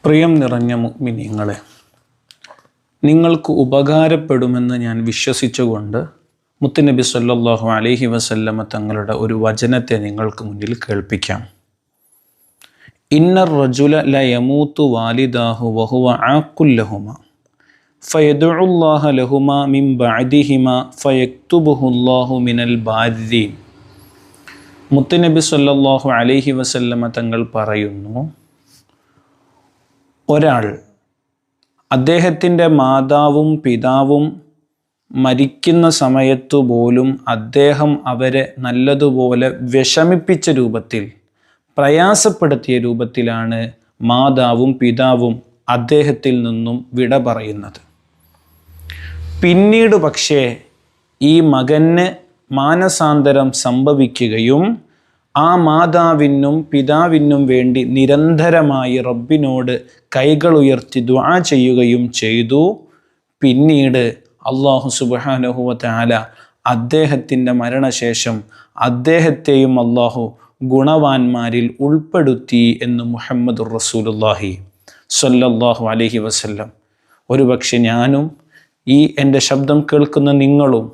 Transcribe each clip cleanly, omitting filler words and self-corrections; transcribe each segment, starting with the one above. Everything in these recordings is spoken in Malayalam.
പ്രിയം നിറഞ്ഞ മുഅ്മിനീങ്ങളെ, നിങ്ങൾക്ക് ഉപകാരപ്പെടുമെന്ന് ഞാൻ വിശ്വസിച്ചുകൊണ്ട് മുത്തുനബി സല്ലല്ലാഹു അലൈഹി വസല്ലമ തങ്ങളുടെ ഒരു വചനത്തെ നിങ്ങൾക്ക് മുന്നിൽ കേൾപ്പിക്കാം. ഇന്നർ റജുല ലയമൂതു വാലിദാഹു വഹുവ ആഖുൽ ലഹുമ ഫയദുഉല്ലാഹ ലഹുമ മിൻ ബഅദിഹിമ ഫയക്തുബുഹുല്ലാഹു മിനൽ ബാരിദീൻ. മുത്തുനബി സല്ലല്ലാഹു അലൈഹി വസല്ലമ തങ്ങൾ പറയുന്നു, ഒരാൾ അദ്ദേഹത്തിൻ്റെ മാതാവും പിതാവും മരിക്കുന്ന സമയത്തു പോലും അദ്ദേഹം അവരെ നല്ലതുപോലെ വിഷമിപ്പിച്ച രൂപത്തിൽ, പ്രയാസപ്പെടുത്തിയ രൂപത്തിലാണ് മാതാവും പിതാവും അദ്ദേഹത്തിൽ നിന്നും വിട പറയുന്നത്. പിന്നീട് പക്ഷേ ഈ മകന് മാനസാന്തരം സംഭവിക്കുകയും ആ മാതാവിനും പിതാവിനും വേണ്ടി നിരന്തരമായി റബ്ബിനോട് കൈകൾ ഉയർത്തി ദുആ ചെയ്യുകയും ചെയ്തു. പിന്നീട് അല്ലാഹു സുബ്ഹാനഹു വ തആല അദ്ദേഹത്തിൻ്റെ മരണശേഷം അദ്ദേഹത്തെയും അല്ലാഹു ഗുണവാന്മാരിൽ ഉൾപ്പെടുത്തി എന്ന് മുഹമ്മദുർ റസൂലുള്ളാഹി സ്വല്ലല്ലാഹു അലൈഹി വസല്ലം. ഒരുപക്ഷെ ഞാനും എൻ്റെ ശബ്ദം കേൾക്കുന്ന നിങ്ങളും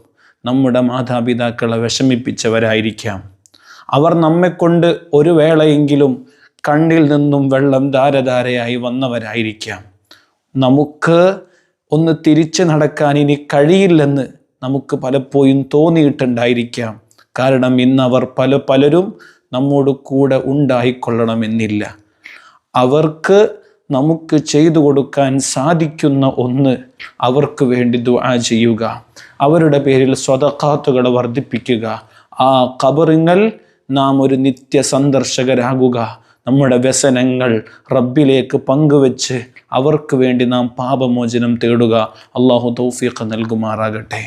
നമ്മുടെ മാതാപിതാക്കളെ വിഷമിപ്പിച്ചവരായിരിക്കാം. അവർ നമ്മെക്കൊണ്ട് ഒരു വേളയെങ്കിലും കണ്ണിൽ നിന്നും വെള്ളം ധാരധാരയായി വന്നവരായിരിക്കാം. നമുക്ക് ഒന്ന് തിരിച്ചു നടക്കാൻ ഇനി കഴിയില്ലെന്ന് നമുക്ക് പലപ്പോഴും തോന്നിയിട്ടുണ്ടായിരിക്കാം. കാരണം ഇന്നവർ പലരും നമ്മോട് കൂടെ ഉണ്ടായിക്കൊള്ളണമെന്നില്ല. അവർക്ക് നമുക്ക് ചെയ്തു കൊടുക്കാൻ സാധിക്കുന്ന ഒന്ന് അവർക്ക് വേണ്ടി ദുആ ചെയ്യുക, അവരുടെ പേരിൽ സ്വതഖാത്തുകൾ വർദ്ധിപ്പിക്കുക. ആ ഖബറിങ്ങൾ നാം ഒരു നിത്യ സന്ദർശകരാകുക. നമ്മുടെ വ്യസനങ്ങൾ റബ്ബിലേക്ക് പങ്കുവെച്ച് അവർക്ക് വേണ്ടി നാം പാപമോചനം തേടുക. അല്ലാഹു തൗഫീഖ് നൽകുമാറാകട്ടെ.